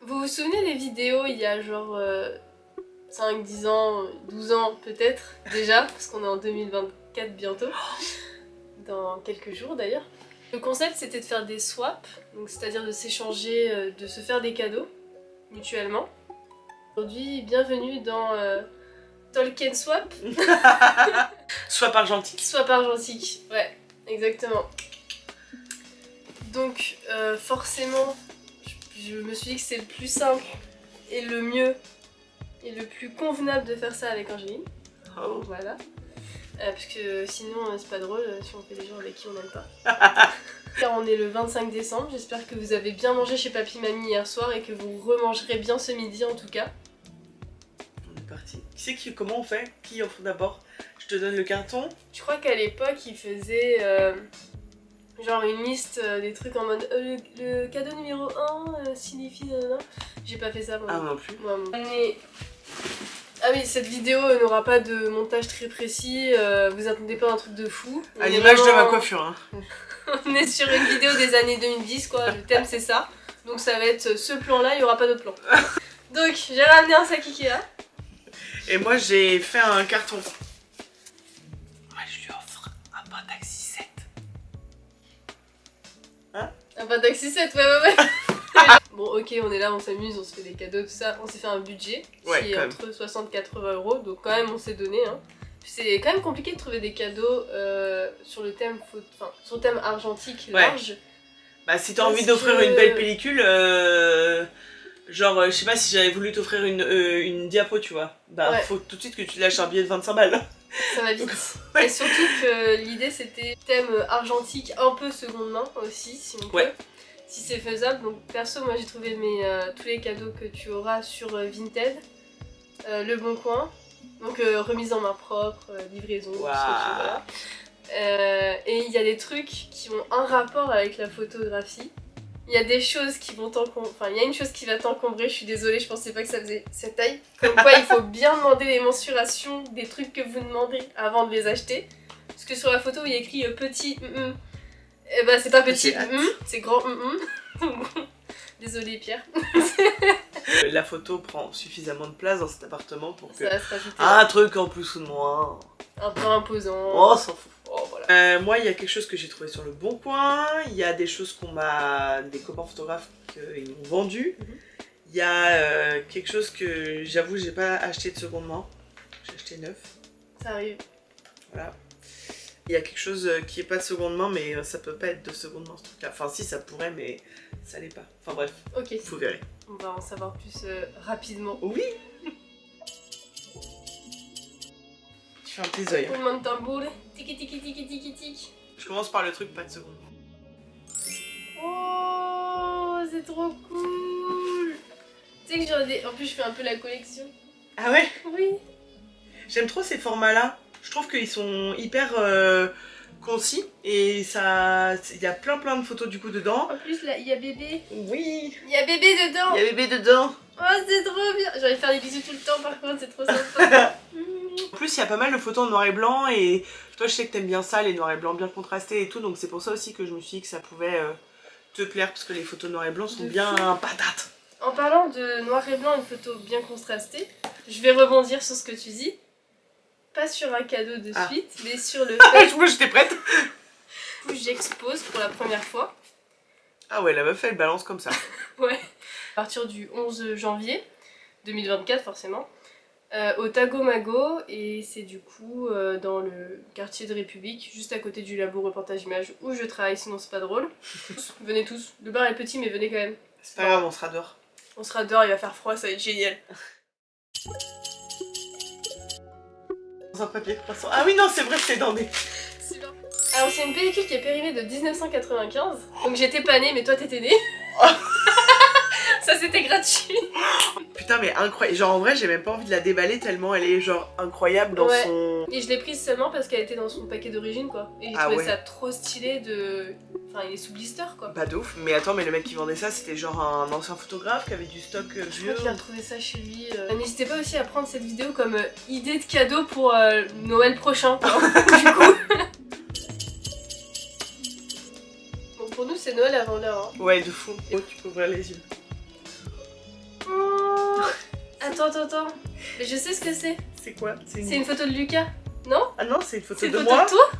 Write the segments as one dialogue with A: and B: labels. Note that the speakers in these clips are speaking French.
A: Vous vous souvenez des vidéos il y a genre 5, 10 ans, 12 ans peut-être déjà, parce qu'on est en 2024 bientôt, dans quelques jours d'ailleurs. Le concept c'était de faire des swaps, donc c'est-à-dire de s'échanger, de se faire des cadeaux mutuellement. Aujourd'hui, bienvenue dans Tolkien Swap.
B: Swap argentique.
A: Swap argentique, ouais, exactement. Donc forcément, je me suis dit que c'est le plus simple et le mieux et le plus convenable de faire ça avec Angéline.
B: Oh.
A: Donc voilà. Parce que sinon c'est pas drôle si on fait des gens avec qui on n'aime pas. Car on est le 25 décembre, j'espère que vous avez bien mangé chez Papy Mamie hier soir et que vous remangerez bien ce midi en tout cas.
B: On est parti. Comment on fait? Qui offre d'abord? Je te donne le carton.
A: Je crois qu'à l'époque il faisait genre une liste des trucs en mode le cadeau numéro 1 signifie nanana. J'ai pas fait ça moi.
B: Ah non plus.
A: Moi. Ah oui, cette vidéo n'aura pas de montage très précis, vous attendez pas un truc de fou.
B: À l'image de ma coiffure. Hein.
A: On est sur une vidéo des années 2010 quoi, le thème c'est ça. Donc ça va être ce plan là, il y aura pas d'autre plan. Donc j'ai ramené un sac Ikea.
B: Et moi j'ai fait un carton. Moi je lui offre un Pentaxi 7. Hein?
A: Un Pentaxi 7, ouais. Bon ok, on est là, on s'amuse, on se fait des cadeaux, tout ça. On s'est fait un budget qui est entre 60 et 80 €, donc quand même on s'est donné. Hein. C'est quand même compliqué de trouver des cadeaux sur le thème sur le thème argentique large.
B: Bah si t'as envie d'offrir une belle pellicule, genre je sais pas si j'avais voulu t'offrir une diapo tu vois. Bah faut tout de suite que tu lâches un billet de 25 balles. Ça
A: va vite. Et surtout que l'idée c'était thème argentique un peu seconde main aussi si on peut. Si c'est faisable. Donc perso moi j'ai trouvé tous les cadeaux que tu auras sur Vinted, Le Bon Coin. Donc remise en main propre, livraison, tout ce que tu veux. Et il y a des trucs qui ont un rapport avec la photographie. Il y a des choses qui vont t'encombrer, enfin il y a une chose qui va t'encombrer, je suis désolée, je pensais pas que ça faisait cette taille. Comme quoi il faut bien demander les mensurations des trucs que vous demandez avant de les acheter. Parce que sur la photo il y a écrit petit et bah c'est pas petit c'est grand Désolée Pierre.
B: La photo prend suffisamment de place dans cet appartement pour que...
A: Ça va se rajouter.
B: Un truc en plus ou de moins.
A: Un peu imposant.
B: Oh, s'en fout.
A: Oh, voilà.
B: Moi, il y a quelque chose que j'ai trouvé sur Le Bon Coin. Il y a des choses des copains photographes qui m'ont vendu. Il y a quelque chose que j'avoue, j'ai pas acheté de seconde main. J'ai acheté neuf. Ça
A: arrive.
B: Voilà. Il y a quelque chose qui est pas de seconde main, mais ça peut pas être de seconde main ce truc-là. Enfin, si, ça pourrait, mais ça l'est pas. Enfin bref, vous verrez.
A: On va en savoir plus rapidement.
B: Oui. Tu fais un petit œil.
A: Roulement de tambour. Tiki tiki tiki tiki tiki.
B: Je commence par le truc pas de seconde main.
A: Oh, c'est trop cool. Tu sais que j'en ai... En plus, je fais un peu la collection.
B: Ah ouais?
A: Oui.
B: J'aime trop ces formats-là. Je trouve qu'ils sont hyper concis et ça, il y a plein de photos du coup dedans.
A: En plus là, il y a bébé.
B: Oui.
A: Il y a bébé dedans.
B: Il y a bébé dedans.
A: Oh c'est trop bien. J'ai envie de faire des bisous tout le temps par contre, c'est trop sympa.
B: En plus il y a pas mal de photos en noir et blanc et toi je sais que t'aimes bien ça, les noirs et blancs bien contrastés et tout, donc c'est pour ça aussi que je me suis dit que ça pouvait te plaire parce que les photos noir et blanc sont bien patates.
A: En parlant de noir et blanc, une photo bien contrastée, je vais rebondir sur ce que tu dis. Pas sur un cadeau de suite, mais sur le fait
B: Moi j'étais prête.
A: que j'expose pour la première fois.
B: Ah ouais, la meuf elle balance comme ça.
A: Ouais. À partir du 11 janvier 2024 forcément, au Tagomago, et c'est du coup dans le quartier de République, juste à côté du labo reportage image où je travaille, sinon c'est pas drôle. Venez tous, le bar est petit mais venez quand même.
B: C'est pas grave, on sera dehors.
A: On sera dehors, il va faire froid, ça va être génial.
B: Un papier croissant. Ah oui non c'est vrai que c'est dans des...
A: Alors c'est une pellicule qui est périmée de 1995. Donc j'étais pas née mais toi t'étais née. Ça c'était gratuit.
B: Putain mais incroyable. Genre en vrai j'ai même pas envie de la déballer tellement elle est genre incroyable dans son...
A: Et je l'ai prise seulement parce qu'elle était dans son paquet d'origine quoi. Et j'ai trouvé ça trop stylé de... Enfin il est sous blister quoi.
B: Pas de ouf. Mais attends mais le mec qui vendait ça c'était genre un ancien photographe qui avait du stock vieux.
A: Je crois qu'il a retrouvé ça chez lui. N'hésitez pas aussi à prendre cette vidéo comme idée de cadeau pour Noël prochain quoi. Du coup. Bon pour nous c'est Noël avant l'heure. Hein.
B: Ouais de fou. Oh tu peux ouvrir les yeux.
A: attends. Mais je sais ce que c'est.
B: C'est quoi?
A: C'est une photo de Lucas, non?
B: Ah non, c'est une photo de
A: C'est une
B: moi.
A: photo de toi?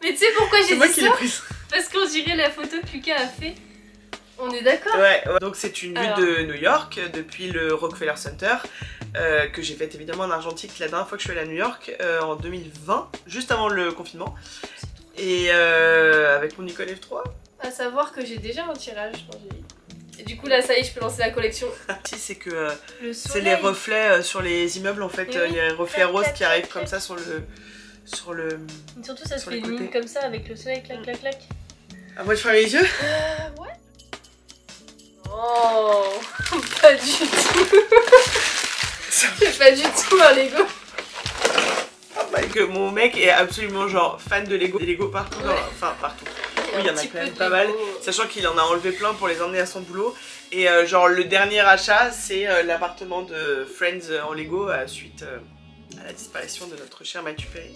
A: Mais tu sais pourquoi j'ai
B: C'est moi
A: dit
B: qui l'ai
A: ça?
B: prise.
A: Parce qu'on dirait la photo que Lucas a fait. On est d'accord?
B: Ouais, donc c'est une vue
A: Alors.
B: de New York depuis le Rockefeller Center que j'ai faite évidemment en argentique la dernière fois que je suis allée à New York en 2020, juste avant le confinement. Et avec mon Nikon F3.
A: À savoir que j'ai déjà un tirage quand j'ai... Et du coup là ça y est, je peux lancer la collection.
B: Si, c'est que
A: Le
B: c'est
A: soleil.
B: les reflets sur les immeubles en fait,
A: Et oui.
B: il y a les reflets
A: Clac,
B: roses
A: clac,
B: qui
A: clac,
B: arrivent
A: clac.
B: comme ça sur le...
A: Surtout ça se
B: sur
A: fait
B: les
A: une ligne
B: côtés.
A: comme ça avec le soleil, clac clac clac.
B: À moi de fermer les yeux?
A: Ouais. Oh, pas du tout. C'est pas du tout un Lego.
B: Que mon mec est absolument genre fan de Lego. Des Lego partout,
A: Ouais.
B: Enfin partout. Oui, il y en a
A: Un petit
B: quand même
A: peu de
B: pas mal.
A: Lego.
B: Sachant qu'il en a enlevé plein pour les emmener à son boulot. Et genre le dernier achat, c'est l'appartement de Friends en Lego suite à la disparition de notre cher Mathieu Perry.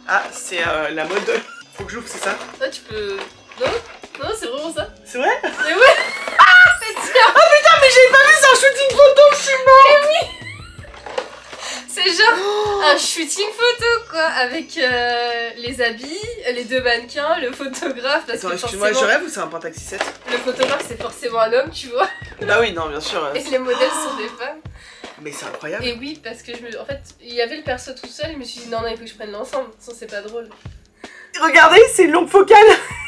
B: Ah, c'est la mode. Faut que j'ouvre, c'est ça?
A: Toi tu peux... Non, c'est vraiment ça.
B: C'est vrai?
A: Mais ouais. Mais tiens,
B: Oh putain, mais j'ai pas vu, c'est un shooting photo, je suis mort!
A: c'est genre un shooting photo quoi, avec les habits, les deux mannequins, le photographe. Parce
B: Attends,
A: que
B: excuse-moi, je
A: forcément,
B: rêve ou c'est un Pentax 7?
A: le photographe c'est forcément un homme, tu vois.
B: Bah oui, non, bien sûr.
A: Et les modèles sont des femmes.
B: Mais c'est incroyable.
A: Et oui, parce que en fait, il y avait le perso tout seul, je me suis dit non, il faut que je prenne l'ensemble, sinon c'est pas drôle.
B: Regardez, c'est une longue focale.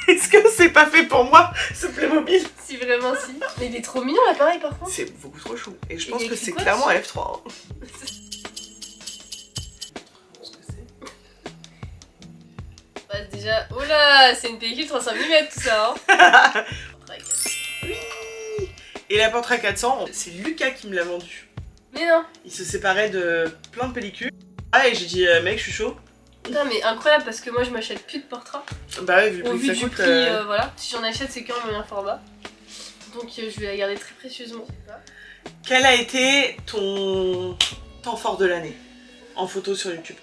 B: Est-ce que c'est pas fait pour moi, ce Playmobil?
A: Si vraiment si. Mais il est trop mignon l'appareil par contre.
B: C'est beaucoup trop chou. Et je
A: Et
B: pense
A: il y a
B: que
A: écrit
B: c'est
A: quoi
B: clairement un
A: dessus
B: F3. hein.
A: Bah, déjà, oh là, c'est une pellicule 35 mm tout ça. Hein.
B: Oui. Et la Portra 400, c'est Lucas qui me l'a vendu.
A: Mais non.
B: Il se séparait de plein de pellicules. Ah, et j'ai dit, mec, je suis chaud.
A: Putain, mais incroyable parce que moi je m'achète plus de portraits.
B: Bah ouais, vu le
A: Au
B: prix
A: vu
B: que ça
A: du
B: coûte.
A: prix, voilà. Si j'en achète, c'est qu'en moyen format. Donc je vais la garder très précieusement.
B: Quel a été ton temps fort de l'année en photo sur YouTube?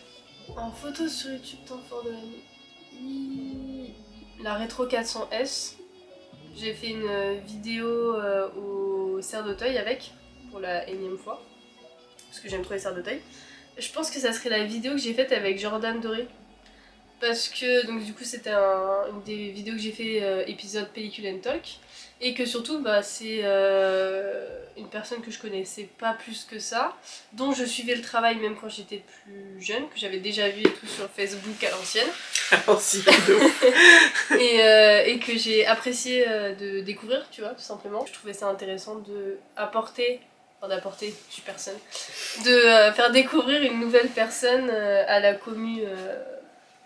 A: En photo sur YouTube, temps fort de l'année. La Rétro 400S. J'ai fait une vidéo au cerf d'Auteuil avec, pour la énième fois. Parce que j'aime trop les cerfs d'Auteuil. Je pense que ça serait la vidéo que j'ai faite avec Jordan Doré. Parce que donc du coup c'était une des vidéos que j'ai fait épisode Pellicule and Talk. Et que surtout bah, c'est une personne que je connaissais pas plus que ça, dont je suivais le travail même quand j'étais plus jeune, que j'avais déjà vu et tout sur Facebook à l'ancienne.
B: Aussi, de ouf.
A: Et que j'ai apprécié de découvrir, tu vois, tout simplement. Je trouvais ça intéressant d'apporter, je suis personne, de faire découvrir une nouvelle personne à la commu,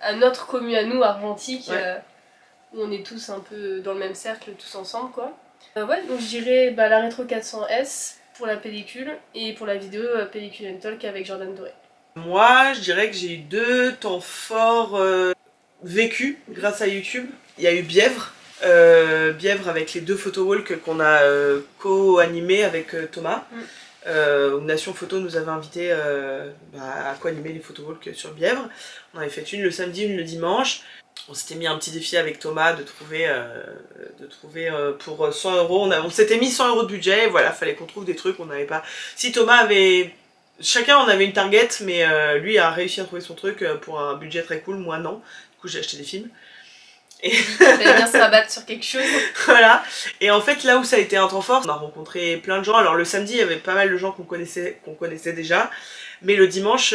A: à notre commu à nous, argentique.
B: Ouais.
A: Où on est tous un peu dans le même cercle, tous ensemble quoi. Ouais, donc je dirais bah, la Rétro 400S pour la pellicule et pour la vidéo Pellicule and Talk avec Jordan Doré.
B: Moi, je dirais que j'ai eu 2 temps forts vécus grâce à YouTube. Il y a eu Bièvre. Bièvre avec les 2 photowalks qu'on a co-animés avec Thomas. Où Nation Photo nous avait invité à co-animer les photowalks sur Bièvre. On avait fait une le samedi, une le dimanche. On s'était mis un petit défi avec Thomas de trouver pour 100 euros. On s'était mis 100 euros de budget, voilà, fallait qu'on trouve des trucs, on n'avait pas... Si Thomas avait... Chacun on avait une target, mais lui a réussi à trouver son truc pour un budget très cool, moi non. Du coup j'ai acheté des films. Et...
A: Fallait bien se rabattre sur quelque chose.
B: Voilà. Et en fait là où ça a été un temps fort, on a rencontré plein de gens. Alors le samedi il y avait pas mal de gens qu'on connaissait déjà. Mais le dimanche,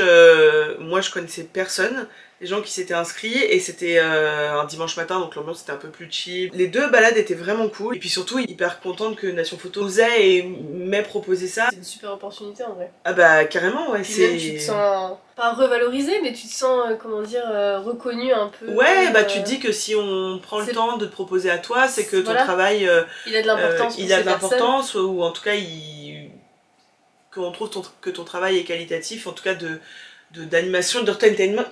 B: moi je connaissais personne. Les gens qui s'étaient inscrits et c'était un dimanche matin donc l'ambiance était un peu plus chill. Les 2 balades étaient vraiment cool et puis surtout hyper contente que Nation Photo osait et m'ait proposé ça.
A: C'est une super opportunité en vrai.
B: Ah bah carrément ouais,
A: c'est... Même tu te sens, pas revalorisé mais tu te sens comment dire reconnu un peu.
B: Ouais bah tu te dis que si on prend le temps de te proposer à toi c'est que ton travail
A: il a de l'importance
B: il a de l'importance ou en tout cas qu'on trouve que ton travail est qualitatif en tout cas d'animation, d'entertainment.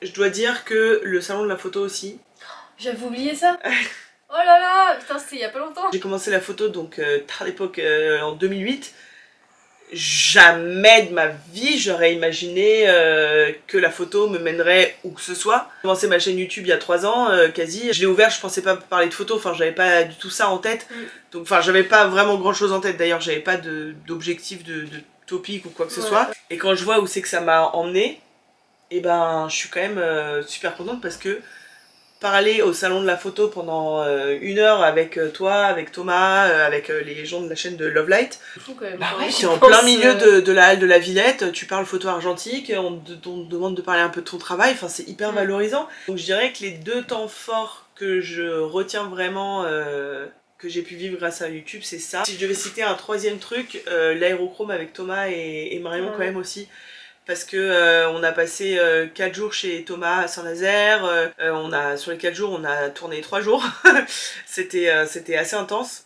B: Je dois dire que le salon de la photo aussi.
A: J'avais oublié ça. Oh là là, putain c'était il y a pas longtemps.
B: J'ai commencé la photo donc tard d'époque en 2008 jamais de ma vie j'aurais imaginé que la photo me mènerait où que ce soit. J'ai commencé ma chaîne YouTube il y a 3 ans, quasi. Je l'ai ouvert, je pensais pas parler de photos, enfin j'avais pas du tout ça en tête. Donc enfin j'avais pas vraiment grand chose en tête, d'ailleurs j'avais pas d'objectif de topic ou quoi que ce soit. Et quand je vois où c'est que ça m'a emmené, et ben je suis quand même super contente parce que parler au salon de la photo pendant 1 heure avec toi, avec Thomas, avec les gens de la chaîne de Love Light. Bah ouais, c'est en plein milieu de la halle de la Villette, tu parles photo argentique, on te demande de parler un peu de ton travail, enfin c'est hyper valorisant. Donc je dirais que les 2 temps forts que je retiens vraiment, que j'ai pu vivre grâce à YouTube, c'est ça. Si je devais citer un 3e truc, l'aérochrome avec Thomas et Marion quand même aussi. Parce que on a passé 4 jours chez Thomas à Saint-Nazaire, sur les 4 jours on a tourné 3 jours, c'était assez intense.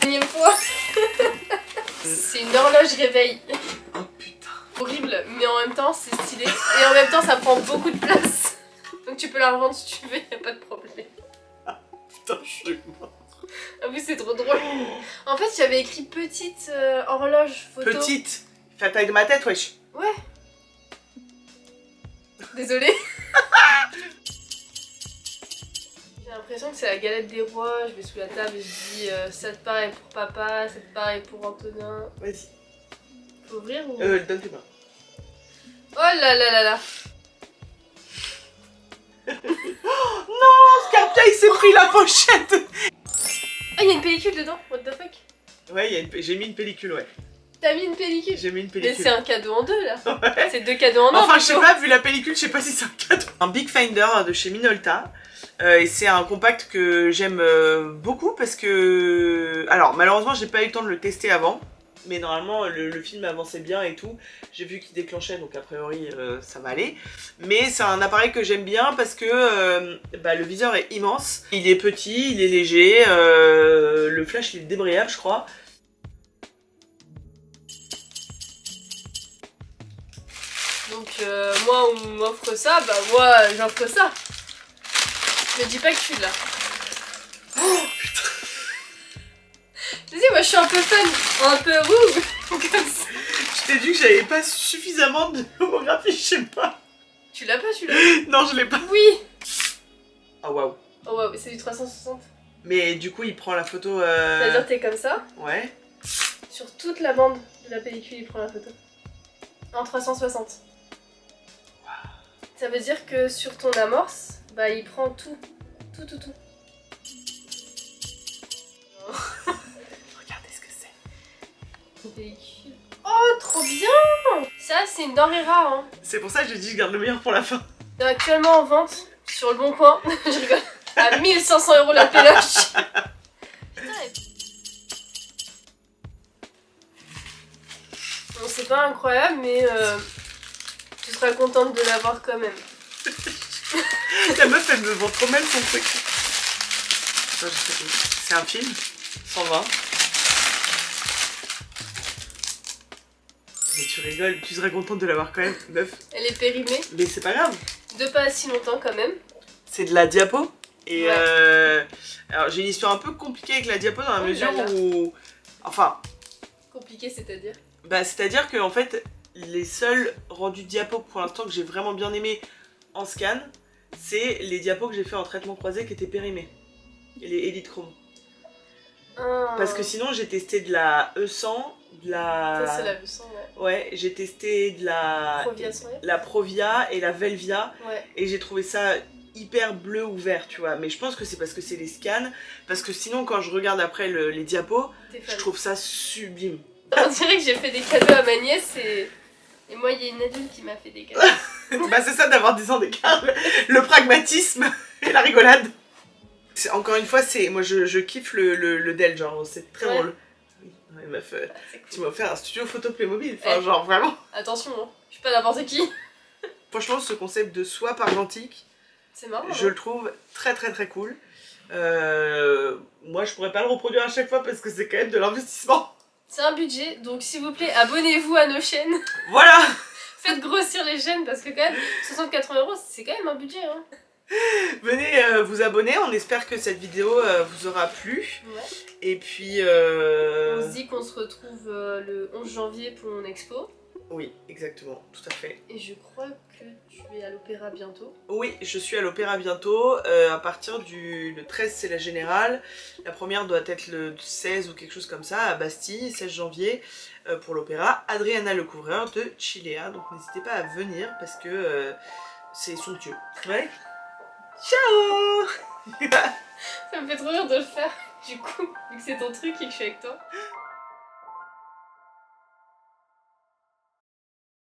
A: Énième fois. C'est une horloge réveil.
B: Oh putain.
A: Horrible, mais en même temps c'est stylé. Et en même temps ça prend beaucoup de place. Donc tu peux la revendre si tu veux, y a pas de problème.
B: Putain, je suis mort.
A: Ah oui, c'est trop drôle. En fait, j'avais écrit petite horloge photo.
B: Petite. Fait la taille de ma tête, wesh.
A: Ouais. Désolée. J'ai l'impression que c'est la galette des rois. Je vais sous la table et je dis ça te paraît pour papa, ça te paraît pour Antonin.
B: Vas-y.
A: Faut ouvrir ou...
B: Donne tes mains.
A: Oh là là là là.
B: Non, Scarpia il s'est pris la pochette.
A: Ah, il y a une pellicule dedans, what the fuck.
B: Ouais, j'ai mis une pellicule, ouais.
A: T'as mis une pellicule?
B: J'ai mis une pellicule.
A: Mais c'est un cadeau en 2 là.
B: Ouais.
A: C'est 2 cadeaux en 1.
B: Enfin, je sais pas, vu la pellicule, je sais pas si c'est un cadeau. Un Big Finder de chez Minolta. Et c'est un compact que j'aime beaucoup parce que... Alors, malheureusement, j'ai pas eu le temps de le tester avant. Mais normalement, le film avançait bien et tout. J'ai vu qu'il déclenchait, donc a priori, ça va aller. Mais c'est un appareil que j'aime bien parce que le viseur est immense. Il est petit, il est léger. Le flash, il est débrayable, je crois.
A: Donc moi, on m'offre ça, bah moi, j'offre ça. Me dis pas que tu l'as.
B: Oh putain.
A: Je sais, moi je suis un peu fun, un peu wouh, comme ça.
B: Je t'ai dit que j'avais pas suffisamment de homographie, je sais pas.
A: Tu l'as pas celui-là?
B: Non, je l'ai pas.
A: Oui.
B: Ah waouh.
A: Oh waouh, c'est du 360.
B: Mais du coup, il prend la photo...
A: C'est-à-dire t'es comme ça.
B: Ouais.
A: Sur toute la bande de la pellicule, il prend la photo. En 360. Wow. Ça veut dire que sur ton amorce, bah il prend tout. Tout.
B: Regardez ce que c'est.
A: Une pellicule. Oh, trop bien. Ça, c'est une denrée rare. Hein.
B: C'est pour ça que j'ai dit que je garde le meilleur pour la fin.
A: Actuellement en vente sur le Bon Coin. Je rigole. À 1500 € la péloche. Putain, bon, c'est pas incroyable, mais tu seras contente de l'avoir quand même.
B: La meuf, elle me vend trop mal son truc. C'est un film, 120. Mais tu rigoles, tu serais contente de l'avoir quand même, meuf.
A: Elle est périmée.
B: Mais c'est pas grave.
A: De pas si longtemps quand même.
B: C'est de la diapo. Et
A: ouais.
B: Alors j'ai une histoire un peu compliquée avec la diapo dans la mesure où... Enfin...
A: Compliqué, c'est-à-dire?
B: Bah c'est-à-dire que en fait, les seuls rendus diapo pour l'instant que j'ai vraiment bien aimé en scan, c'est les diapos que j'ai fait en traitement croisé qui étaient périmés. Et les Elite Chrome. Parce que sinon j'ai testé de la E100, de la...
A: Ça c'est la E100, ouais.
B: Ouais, j'ai testé de la...
A: Provia,
B: la Provia et la Velvia.
A: Ouais.
B: Et j'ai trouvé ça hyper bleu ou vert, tu vois. Mais je pense que c'est parce que c'est les scans. Parce que sinon quand je regarde après les diapos, je trouve ça sublime.
A: On dirait que j'ai fait des cadeaux à ma nièce et moi il y a une adulte qui m'a fait des cadeaux.
B: Bah c'est ça d'avoir 10 ans d'écart, le pragmatisme et la rigolade. Encore une fois, moi je kiffe le Dell, genre c'est très drôle. Ouais, meuf, cool. Tu m'as offert un studio photo Playmobil, enfin genre vraiment.
A: Attention, hein. Je suis pas n'importe qui.
B: Franchement, ce concept de soie argentique,
A: c'est marrant.
B: Je le trouve très cool. Moi je pourrais pas le reproduire à chaque fois parce que c'est quand même de l'investissement.
A: C'est un budget, donc s'il vous plaît, abonnez-vous à nos chaînes.
B: Voilà.
A: Faites grossir les chaînes parce que quand même, 60-80 €, c'est quand même un budget. Hein.
B: Venez vous abonner, on espère que cette vidéo vous aura plu.
A: Ouais.
B: Et puis...
A: On se dit qu'on se retrouve le 11 janvier pour mon expo.
B: Oui, exactement, tout à fait.
A: Et je crois que tu es à l'opéra bientôt.
B: Oui, je suis à l'opéra bientôt. À partir le 13, c'est la générale. La première doit être le 16 ou quelque chose comme ça, à Bastille, 16 janvier, pour l'opéra. Adriana Lecouvreur de Chilea. Donc n'hésitez pas à venir parce que c'est somptueux. Ouais. Ciao.
A: Ça me fait trop rire de le faire, du coup, vu que c'est ton truc et que je suis avec toi.